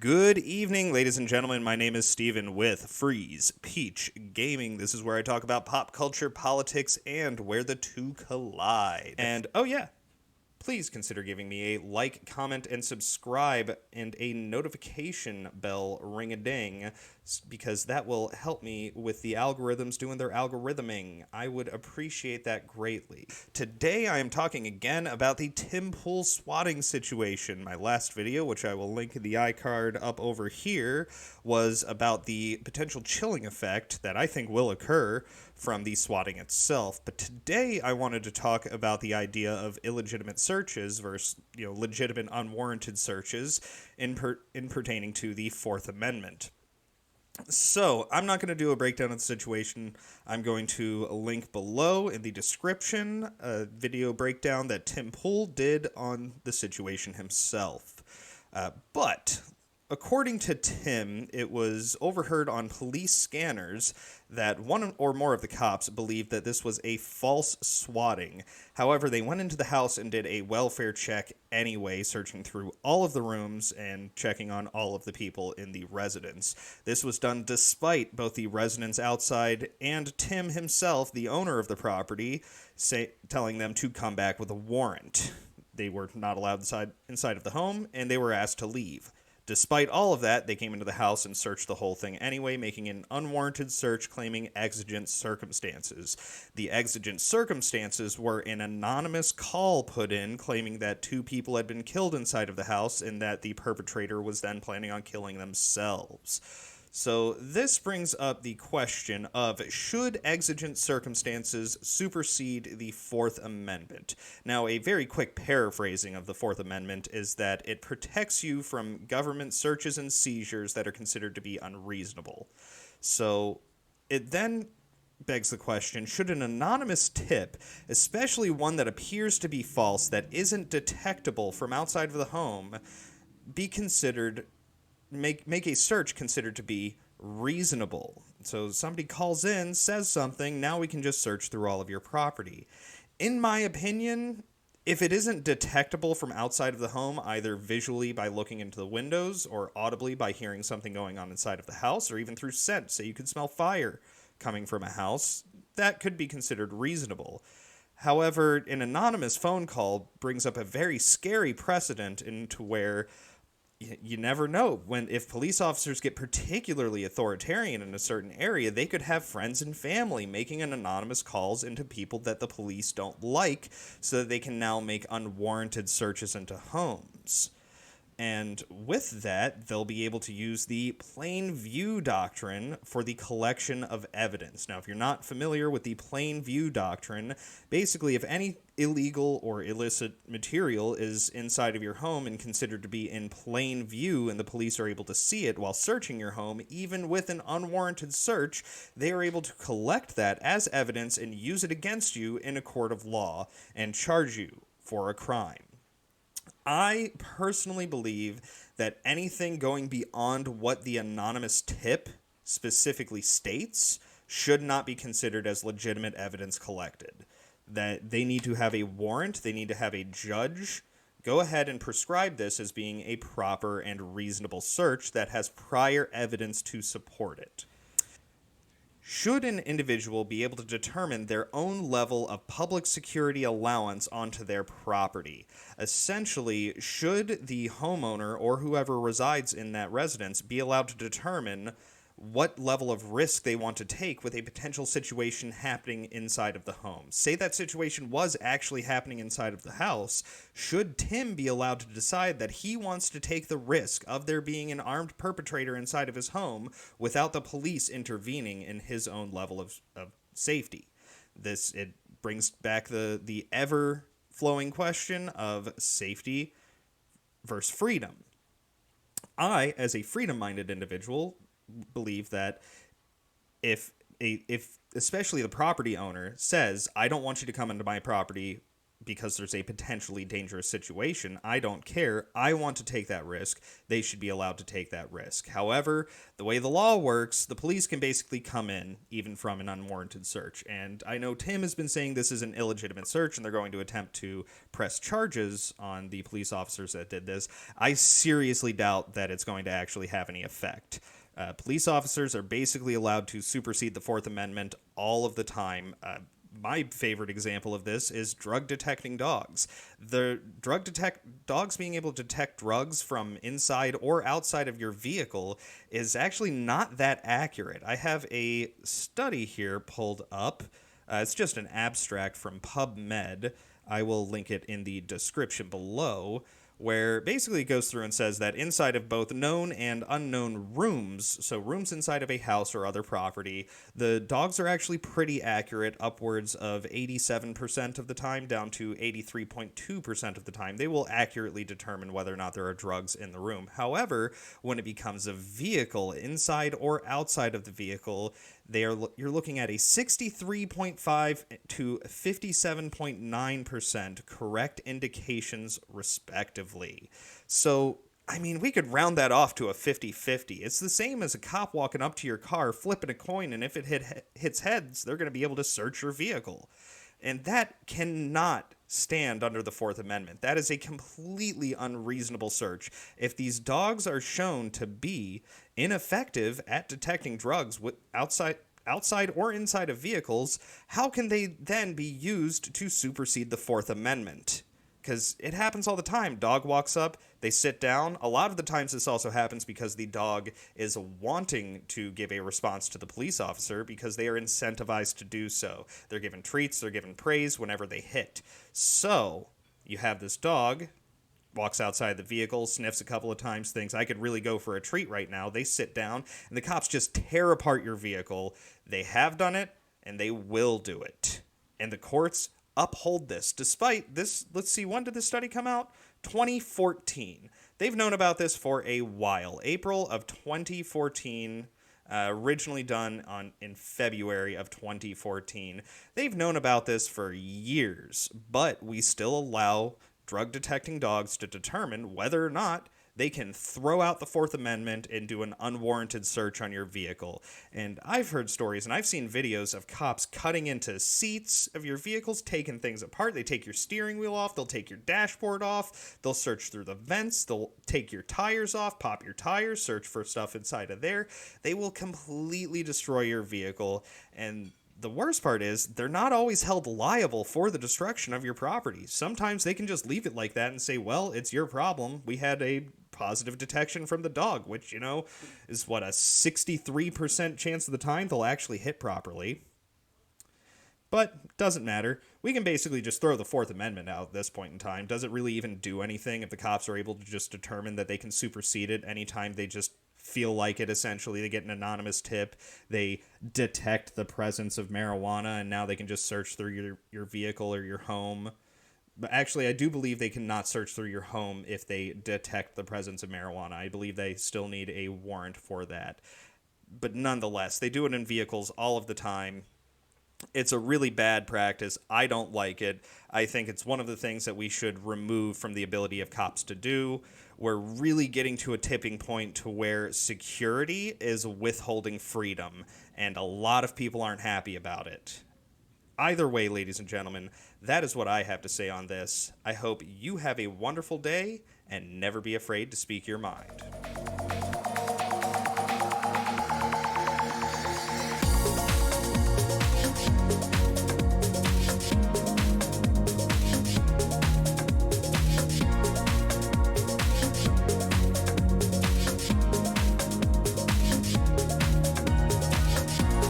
Good evening, ladies and gentlemen. My name is Steven with Freeze Peach Gaming. This is where I talk about pop culture, politics, and where the two collide. And, oh yeah, please consider giving me a like, comment, and subscribe, and a notification bell ring-a-ding, because that will help me with the algorithms doing their algorithming. I would appreciate that greatly. Today I am talking again about the Tim Pool swatting situation. My last video, which I will link in the iCard up over here, was about the potential chilling effect that I think will occur from the swatting itself. But today I wanted to talk about the idea of illegitimate searches versus, legitimate unwarranted searches in pertaining to the Fourth Amendment. So, I'm not going to do a breakdown of the situation. I'm going to link below in the description a video breakdown that Tim Pool did on the situation himself. But according to Tim, it was overheard on police scanners that one or more of the cops believed that this was a false swatting. However, they went into the house and did a welfare check anyway, searching through all of the rooms and checking on all of the people in the residence. This was done despite both the residents outside and Tim himself, the owner of the property, telling them to come back with a warrant. They were not allowed inside of the home, and they were asked to leave. Despite all of that, they came into the house and searched the whole thing anyway, making an unwarranted search claiming exigent circumstances. The exigent circumstances were an anonymous call put in claiming that 2 people had been killed inside of the house and that the perpetrator was then planning on killing themselves. So this brings up the question of, should exigent circumstances supersede the Fourth Amendment? Now, a very quick paraphrasing of the Fourth Amendment is that it protects you from government searches and seizures that are considered to be unreasonable. So it then begs the question, should an anonymous tip, especially one that appears to be false, that isn't detectable from outside of the home, be considered make a search considered to be reasonable? So somebody calls in, says something, now we can just search through all of your property. In my opinion, if it isn't detectable from outside of the home, either visually by looking into the windows or audibly by hearing something going on inside of the house, or even through scent, say you could smell fire coming from a house, that could be considered reasonable. However, an anonymous phone call brings up a very scary precedent into where you never know. If police officers get particularly authoritarian in a certain area, they could have friends and family making an anonymous calls into people that the police don't like so that they can now make unwarranted searches into homes. And with that, they'll be able to use the plain view doctrine for the collection of evidence. Now, if you're not familiar with the plain view doctrine, basically if any illegal or illicit material is inside of your home and considered to be in plain view and the police are able to see it while searching your home, even with an unwarranted search, they are able to collect that as evidence and use it against you in a court of law and charge you for a crime. I personally believe that anything going beyond what the anonymous tip specifically states should not be considered as legitimate evidence collected. That they need to have a warrant, they need to have a judge go ahead and prescribe this as being a proper and reasonable search that has prior evidence to support it. Should an individual be able to determine their own level of public security allowance onto their property? Essentially, should the homeowner or whoever resides in that residence be allowed to determine what level of risk they want to take with a potential situation happening inside of the home? Say that situation was actually happening inside of the house. Should Tim be allowed to decide that he wants to take the risk of there being an armed perpetrator inside of his home without the police intervening in his own level of safety? It brings back the ever-flowing question of safety versus freedom. I, as a freedom-minded individual, believe that if especially the property owner says, I don't want you to come into my property because there's a potentially dangerous situation. I don't care. I want to take that risk. They should be allowed to take that risk. However, the way the law works, the police can basically come in even from an unwarranted search. And I know Tim has been saying this is an illegitimate search and they're going to attempt to press charges on the police officers that did this. I seriously doubt that it's going to actually have any effect. Police officers are basically allowed to supersede the Fourth Amendment all of the time. My favorite example of this is drug detecting dogs. The dogs being able to detect drugs from inside or outside of your vehicle is actually not that accurate. I have a study here pulled up. It's just an abstract from PubMed. I will link it in the description below, where basically it goes through and says that inside of both known and unknown rooms, so rooms inside of a house or other property, the dogs are actually pretty accurate, upwards of 87% of the time, down to 83.2% of the time. They will accurately determine whether or not there are drugs in the room. However, when it becomes a vehicle, inside or outside of the vehicle, you're looking at a 63.5 to 57.9% correct indications, respectively. So, I mean, we could round that off to a 50-50. It's the same as a cop walking up to your car, flipping a coin, and if it hits heads, they're going to be able to search your vehicle. And that cannot stand under the Fourth Amendment. That is a completely unreasonable search. If these dogs are shown to be ineffective at detecting drugs outside or inside of vehicles, how can they then be used to supersede the Fourth Amendment? Because it happens all the time. Dog walks up, they sit down. A lot of the times this also happens because the dog is wanting to give a response to the police officer because they are incentivized to do so. They're given treats, they're given praise whenever they hit. So, you have this dog, walks outside the vehicle, sniffs a couple of times, thinks, I could really go for a treat right now. They sit down, and the cops just tear apart your vehicle. They have done it, and they will do it. And the courts uphold this, despite this. Let's see, when did this study come out? 2014. They've known about this for a while. April of 2014, originally done in February of 2014. They've known about this for years, but we still allow drug detecting dogs to determine whether or not they can throw out the Fourth Amendment and do an unwarranted search on your vehicle. And I've heard stories and I've seen videos of cops cutting into seats of your vehicles, taking things apart. They take your steering wheel off, they'll take your dashboard off, they'll search through the vents, they'll take your tires off, pop your tires, search for stuff inside of there. They will completely destroy your vehicle, and the worst part is they're not always held liable for the destruction of your property. Sometimes they can just leave it like that and say, well, it's your problem. We had a positive detection from the dog, which, is what, a 63% chance of the time they'll actually hit properly. But doesn't matter. We can basically just throw the Fourth Amendment out at this point in time. Does it really even do anything if the cops are able to just determine that they can supersede it anytime they just feel like it? Essentially, they get an anonymous tip, they detect the presence of marijuana, and now they can just search through your vehicle or your home. But actually, I do believe they cannot search through your home if they detect the presence of marijuana. I believe they still need a warrant for that. But nonetheless, they do it in vehicles all of the time. It's a really bad practice. I don't like it. I think it's one of the things that we should remove from the ability of cops to do. We're really getting to a tipping point to where security is withholding freedom, and a lot of people aren't happy about it. Either way, ladies and gentlemen, that is what I have to say on this. I hope you have a wonderful day, and never be afraid to speak your mind.